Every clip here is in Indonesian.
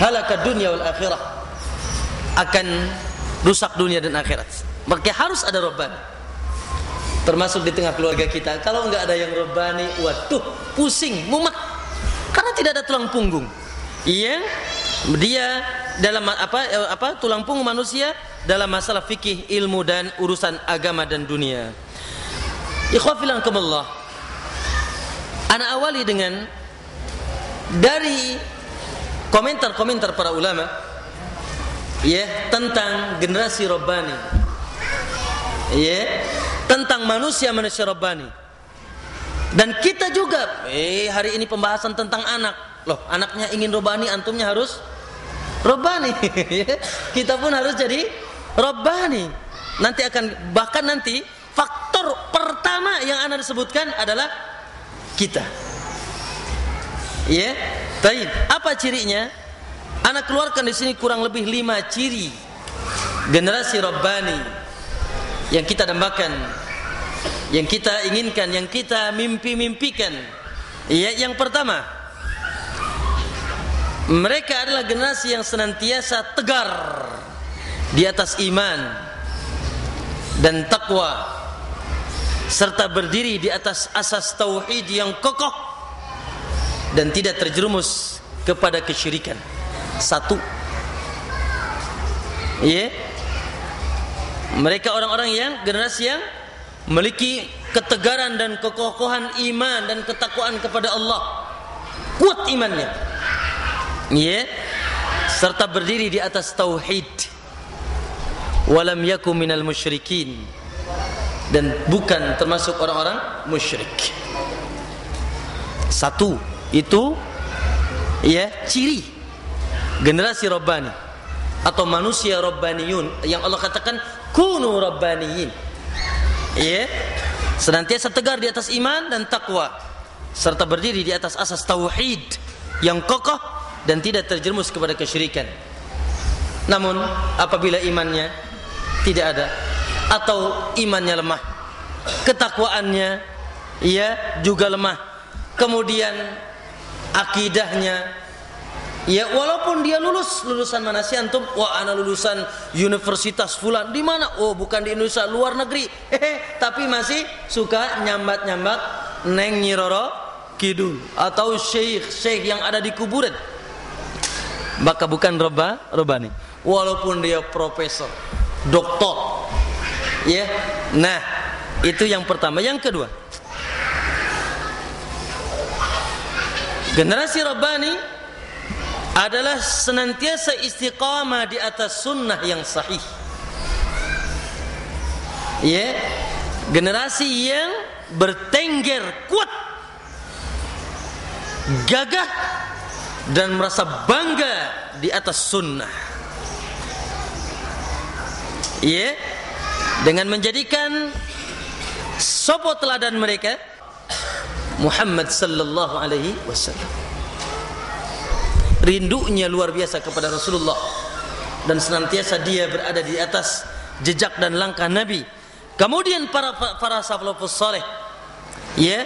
halaka dunia wal akhirah, akan rusak dunia dan akhirat. Maka harus ada Rabbani, termasuk di tengah keluarga kita. Kalau enggak ada yang Rabbani, waduh, pusing, mumet, karena tidak ada tulang punggung. Iya, dia dalam tulang punggung manusia dalam masalah fikih, ilmu dan urusan agama dan dunia. Ikhwafillah, ana awali dengan dari komentar-komentar para ulama ya tentang generasi Rabbani, ya tentang manusia-manusia Rabbani. Dan kita juga hari ini pembahasan tentang anak. Loh, anaknya ingin Rabbani, antumnya harus Rabbani. Kita pun harus jadi Rabbani. Nanti akan, bahkan nanti faktor pertama yang ana disebutkan adalah kita. Ya, baik. Apa cirinya? Ana keluarkan di sini kurang lebih 5 ciri generasi Rabbani yang kita dambakan, yang kita inginkan, yang kita mimpi-mimpikan. Ya, yang pertama, mereka adalah generasi yang senantiasa tegar di atas iman dan takwa, serta berdiri di atas asas tauhid yang kokoh dan tidak terjerumus kepada kesyirikan. Satu, ya, mereka orang-orang yang generasi yang memiliki ketegaran dan kekokohan iman dan ketakwaan kepada Allah, kuat imannya, ya, serta berdiri di atas tauhid. Walam yakum minal musyrikin, dan bukan termasuk orang-orang musyrik. Satu, itu ya ciri generasi Rabbani atau manusia Rabbaniyun yang Allah katakan kunu Rabbaniyin. Ya, senantiasa tegar di atas iman dan takwa, serta berdiri di atas asas tauhid yang kokoh dan tidak terjerumus kepada kesyirikan. Namun apabila imannya tidak ada atau imannya lemah, ketakwaannya ya juga lemah, kemudian akidahnya, ya walaupun dia lulusan mana sih antum? Wah, ana lulusan Universitas Fulan. Di mana? Oh, bukan di Indonesia, luar negeri. Tapi masih suka nyambat-nyambat Neng Nyi Roro Kidul atau syekh yang ada di kuburan. Maka bukan Rabbani. Walaupun dia profesor, doktor. Ya. Nah, itu yang pertama. Yang kedua, generasi Rabbani adalah senantiasa istiqamah di atas sunnah yang sahih. Ya, generasi yang bertengger kuat, gagah dan merasa bangga di atas sunnah. Ya, dengan menjadikan sopo teladan mereka Muhammad sallallahu alaihi wasallam. Rindunya luar biasa kepada Rasulullah dan senantiasa dia berada di atas jejak dan langkah Nabi. Kemudian para salafus saleh, ya,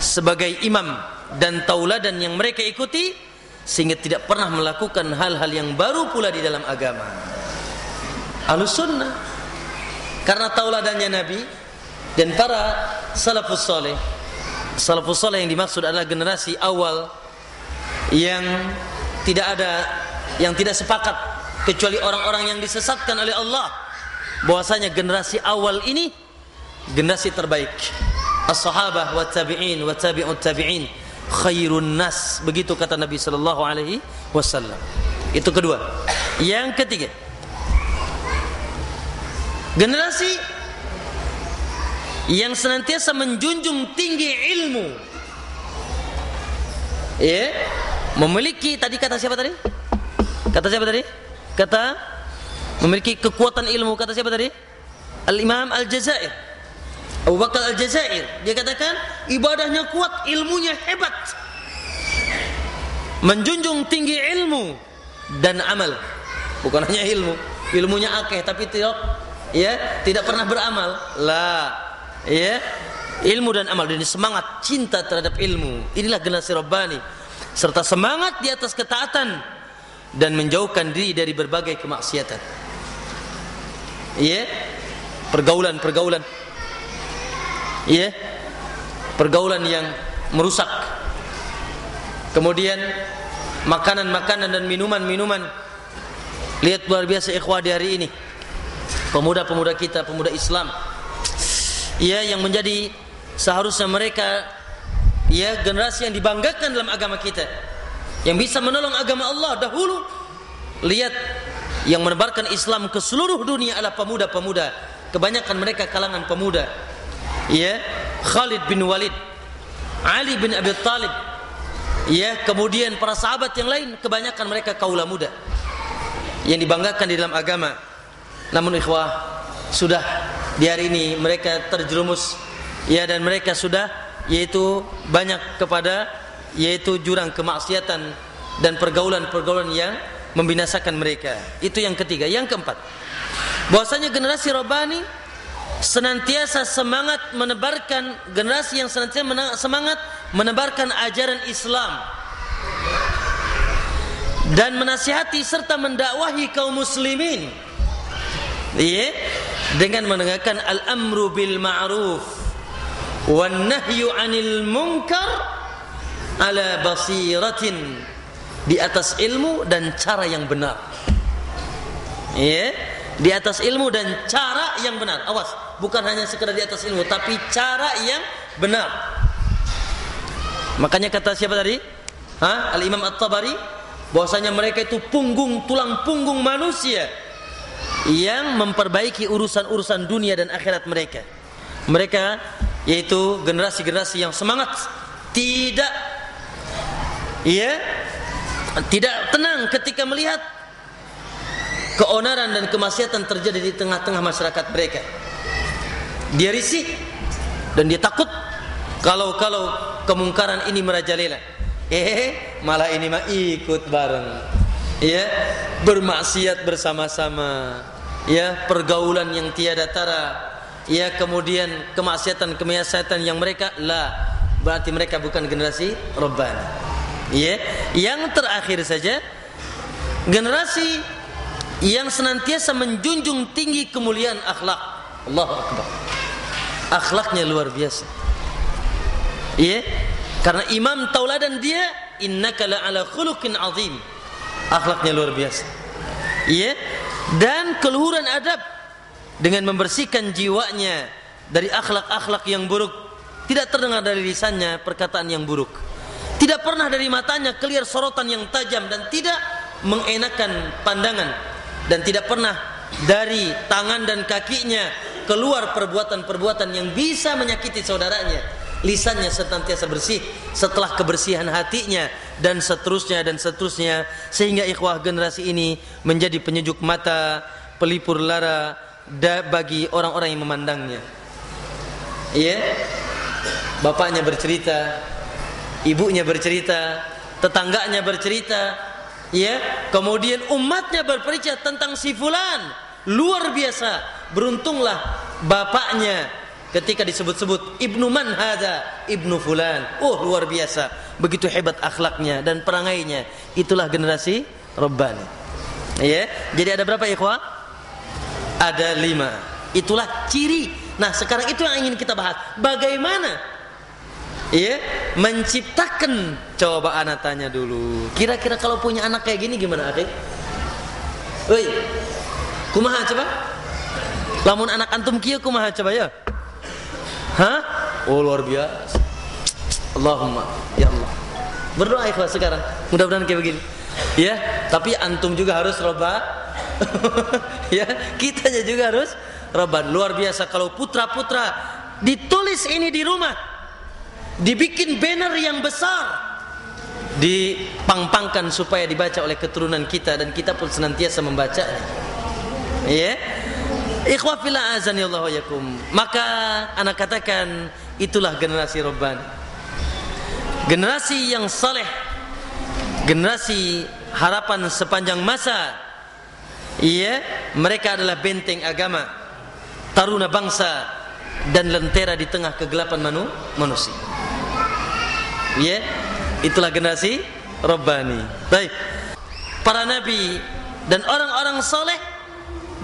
sebagai imam dan tauladan yang mereka ikuti, sehingga tidak pernah melakukan hal-hal yang baru pula di dalam agama. Ahlus sunnah, karena tauladannya Nabi dan para salafus saleh. Salafus saleh yang dimaksud adalah generasi awal yang tidak sepakat kecuali orang-orang yang disesatkan oleh Allah, bahwasanya generasi awal ini generasi terbaik. As-sahabah wa tabi'in wa tabi'ut tabi'in khairun nas, begitu kata Nabi sallallahu alaihi wasallam. Itu kedua. Yang ketiga, generasi yang senantiasa menjunjung tinggi ilmu, ya, memiliki, tadi kata siapa tadi? Kata siapa tadi? Kata memiliki kekuatan ilmu, kata siapa tadi? Al-Imam Al-Jazair, Abu Bakar Al-Jazair. Dia katakan ibadahnya kuat, ilmunya hebat, menjunjung tinggi ilmu dan amal. Bukan hanya ilmu, ilmunya akeh tapi tidak pernah beramal. Lah, ya, ilmu dan amal, dan semangat cinta terhadap ilmu. Inilah generasi Rabbani, serta semangat di atas ketaatan dan menjauhkan diri dari berbagai kemaksiatan. Ya, pergaulan, ya, pergaulan yang merusak. Kemudian makanan dan minuman. Lihat luar biasa ikhwah di hari ini, pemuda-pemuda kita, pemuda Islam, ya, yang menjadi seharusnya mereka, ya, generasi yang dibanggakan dalam agama kita, yang bisa menolong agama Allah dahulu. Lihat, yang menebarkan Islam ke seluruh dunia adalah pemuda-pemuda. Kebanyakan mereka kalangan pemuda. Ya, Khalid bin Walid, Ali bin Abi Thalib, ya, kemudian para sahabat yang lain, kebanyakan mereka kaula muda yang dibanggakan di dalam agama. Namun ikhwah, sudah di hari ini mereka terjerumus, ya, dan mereka sudah, yaitu banyak kepada, yaitu jurang kemaksiatan dan pergaulan-pergaulan yang membinasakan mereka. Itu yang ketiga. Yang keempat, bahwasanya generasi Rabbani senantiasa semangat menebarkan, generasi yang senantiasa semangat menebarkan ajaran Islam dan menasihati serta mendakwahi kaum muslimin, ya, dengan menegakkan al-amru bil ma'ruf wan nahyu 'anil munkar ala basiratin, di atas ilmu dan cara yang benar. Ya, di atas ilmu dan cara yang benar. Awas, bukan hanya sekedar di atas ilmu, tapi cara yang benar. Makanya kata siapa tadi? Al-Imam At-Tabari, bahwasanya mereka itu tulang punggung manusia yang memperbaiki urusan-urusan dunia dan akhirat mereka. Mereka yaitu generasi-generasi yang semangat, tidak tenang ketika melihat keonaran dan kemaksiatan terjadi di tengah-tengah masyarakat mereka. Dia risih dan dia takut kalau kemungkaran ini merajalela. Malah ini mah ikut bareng, ya, bermaksiat bersama-sama, ya, pergaulan yang tiada tara, ya, kemudian kemaksiatan yang mereka berarti mereka bukan generasi Rabbani. Ya, yang terakhir saja, generasi yang senantiasa menjunjung tinggi kemuliaan akhlak. Allahu Akbar. Akhlaknya luar biasa. Ya, karena imam tauladan dia, innaka la'ala khuluqin azim. Akhlaknya luar biasa. Ya, dan keluhuran adab dengan membersihkan jiwanya dari akhlak-akhlak yang buruk. Tidak terdengar dari lisannya perkataan yang buruk. Tidak pernah dari matanya keluar sorotan yang tajam dan tidak mengenakan pandangan, dan tidak pernah dari tangan dan kakinya keluar perbuatan-perbuatan yang bisa menyakiti saudaranya. Lisannya senantiasa bersih setelah kebersihan hatinya, dan seterusnya, sehingga ikhwah generasi ini menjadi penyejuk mata, pelipur lara bagi orang-orang yang memandangnya. Ya, bapaknya bercerita, ibunya bercerita, tetangganya bercerita, ya, kemudian umatnya bercerita tentang si fulan, luar biasa. Beruntunglah bapaknya ketika disebut-sebut ibnu man hadza, ibnu fulan, luar biasa, begitu hebat akhlaknya dan perangainya. Itulah generasi Rabbani. Ya, jadi ada berapa ikhwah? Ada 5. Itulah ciri. Nah, sekarang itu yang ingin kita bahas. Bagaimana, ya, menciptakan? Coba anak tanya dulu. Kira-kira kalau punya anak kayak gini gimana, akhi? Kumaha coba? Lamun anak antum kieu kumaha coba ya? Luar biasa. Allahumma, ya Allah. Berdoa ikhlas sekarang. Mudah-mudahan kayak begini. Ya, tapi antum juga harus roba. Ya, kitanya juga harus roba. Luar biasa kalau putra-putra ditulis ini di rumah, dibikin banner yang besar, dipang-pangkan supaya dibaca oleh keturunan kita, dan kita pun senantiasa membacanya. Ya. Ikhwah fillah azanillahu yakum. Maka anak katakan, itulah generasi Rabbani. Generasi yang saleh, generasi harapan sepanjang masa. Iya, mereka adalah benteng agama, taruna bangsa, dan lentera di tengah kegelapan manusia. Iya, itulah generasi Rabbani. Baik. para nabi dan orang-orang saleh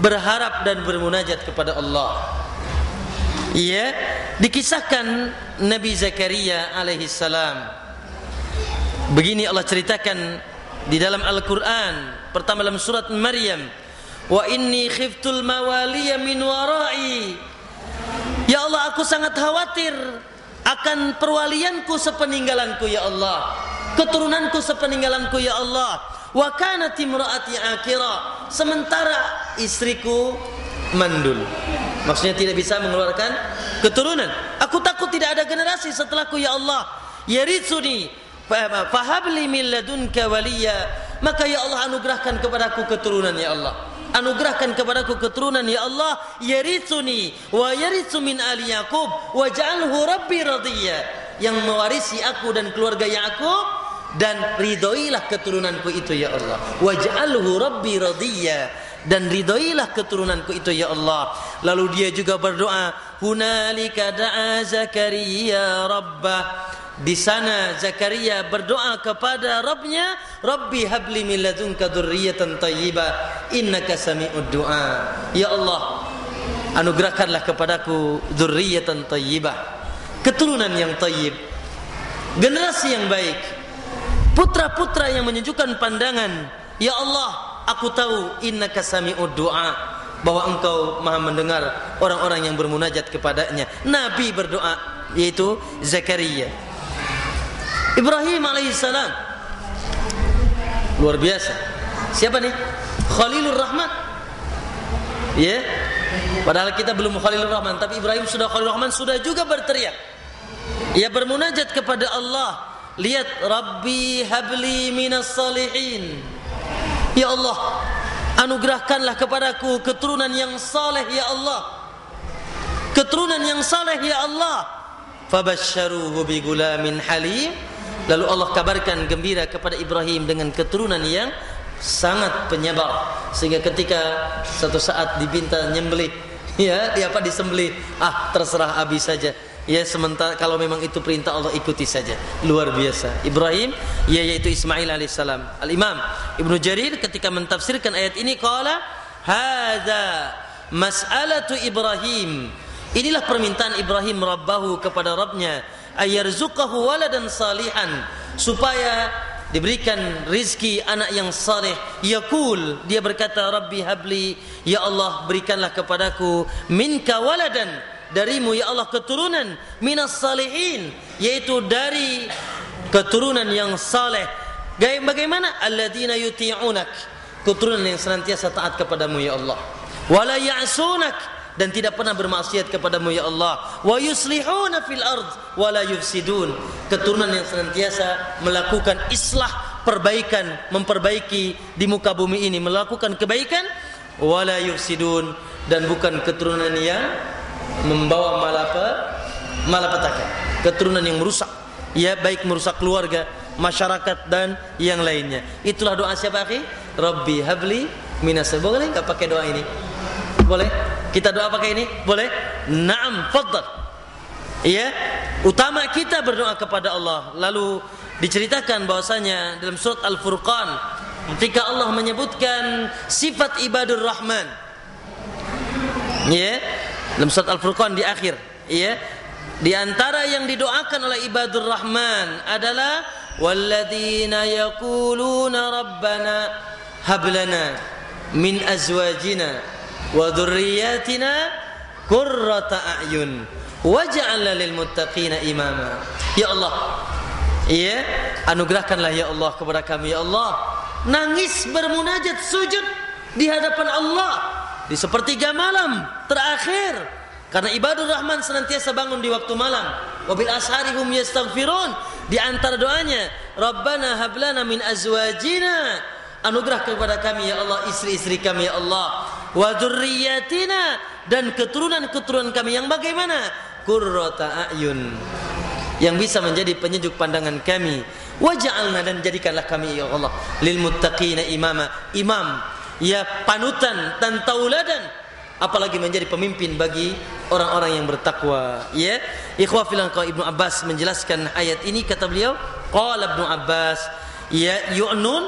berharap dan bermunajat kepada Allah. Ya, dikisahkan Nabi Zakaria alaihi salam. Begini Allah ceritakan di dalam Al-Qur'an, pertama dalam surat Maryam, wa inni khiftul mawaliya min warai. Ya Allah, aku sangat khawatir akan perwalianku sepeninggalanku ya Allah, keturunanku sepeninggalanku ya Allah. Wa kanat imraati akira, sementara istriku mandul. Maksudnya tidak bisa mengeluarkan keturunan. Aku takut tidak ada generasi setelahku ya Allah. Yaritsuni fahabli min ladunka waliya. Maka ya Allah, anugerahkan kepadaku keturunan ya Allah. Anugerahkan kepadaku keturunan ya Allah. Yaritsuni wa yaritsu min ali Yaqub waj'alhu rabbi radiyya. Yang mewarisi aku dan keluarga Yaqub, dan ridhoilah keturunanku itu ya Allah. Waj'alhu rabbi radiyya, dan ridhoilah keturunanku itu ya Allah. Lalu dia juga berdoa, hunalika da'a Zakaria rabbah. Di sana Zakaria berdoa kepada Rabbnya, Rabbi habli min ladunka dzurriyyatan thayyibah innaka sami'ud du'a. Ya Allah, anugerahkanlah kepadaku dzurriyyatan thayyibah, keturunan yang thayyib, generasi yang baik, putra-putra yang menunjukkan pandangan. Ya Allah, aku tahu innaka sami'ud du'a, bahwa engkau maha mendengar orang-orang yang bermunajat kepadanya. Nabi berdoa, yaitu Zakaria. Ibrahim alaihissalam luar biasa. Siapa nih? Khalilur Rahman. Ya, padahal kita belum Khalilur Rahman, tapi Ibrahim sudah Khalilur Rahman, sudah juga berteriak. Ia bermunajat kepada Allah. Lihat, Rabbi habli minas salihin. Ya Allah, anugerahkanlah kepadaku keturunan yang saleh ya Allah. Keturunan yang saleh ya Allah. Fabasyaruhu bi gulamin halim. Lalu Allah kabarkan gembira kepada Ibrahim dengan keturunan yang sangat penyabar, sehingga ketika satu saat diminta nyembelih, ya, disembelih, terserah Abi saja. Ya, sementara kalau memang itu perintah Allah, ikuti saja. Luar biasa. Ibrahim, yaitu Ismail alaihissalam. Al-Imam Ibnu Jarir ketika mentafsirkan ayat ini qala hadza mas'alatu Ibrahim. Inilah permintaan Ibrahim Rabbahu kepada Rabbnya, ayarzuqahu waladan salihan, supaya diberikan rizki anak yang saleh. Yaqul, dia berkata, Rabbi habli, ya Allah berikanlah kepadaku minka waladan, darimu ya Allah keturunan, minas salihin, yaitu dari keturunan yang saleh. Bagaimana? Alladzina yuti'unak, keturunan yang senantiasa taat kepadamu ya Allah. Wala ya'sunak, dan tidak pernah bermaksiat kepadamu ya Allah. Wa yuslihuna fil ard wala yufsidun, keturunan yang senantiasa melakukan islah, perbaikan, memperbaiki di muka bumi ini, melakukan kebaikan. Wala yufsidun, dan bukan keturunan yang membawa malapetaka, keturunan yang merusak, ya, baik merusak keluarga, masyarakat dan yang lainnya. Itulah doa siapa, akhi? Rabbi habli minas. Boleh enggak pakai doa ini? Boleh? Kita doa pakai ini? Boleh? Naam, fadhal. Ya, utama kita berdoa kepada Allah. Lalu diceritakan bahwasanya dalam surat Al-Furqan, ketika Allah menyebutkan sifat ibadur Rahman, ya, dalam surat Al-Furqan di akhir, ya, di antara yang didoakan oleh ibadur Rahman adalah walladzina yaquluna rabbana hablana min azwajina wa dzurriyyatina qurrata a'yun waj'alna lil muttaqina imama. Ya Allah, ya, anugerahkanlah ya Allah kepada kami ya Allah nangis bermunajat sujud di hadapan Allah di sepertiga malam terakhir, karena ibadur Rahman senantiasa bangun di waktu malam. Wabil asharihum yastaghfirun, di antara doanya Rabbana hablana min azwajina, anugerah kepada kami ya Allah istri-istri kami ya Allah, wa dzurriyyatina, dan keturunan-keturunan kami yang bagaimana? Qurrata a'yun, yang bisa menjadi penyejuk pandangan kami. Waj'alna, dan jadikanlah kami ya Allah lil muttaqina imama, imam, ya, panutan dan tauladan, apalagi menjadi pemimpin bagi orang-orang yang bertakwa. Ya, ikhwah fillah, Ibnu Abbas menjelaskan ayat ini, kata beliau, qala Ibnu Abbas, ya yu'nun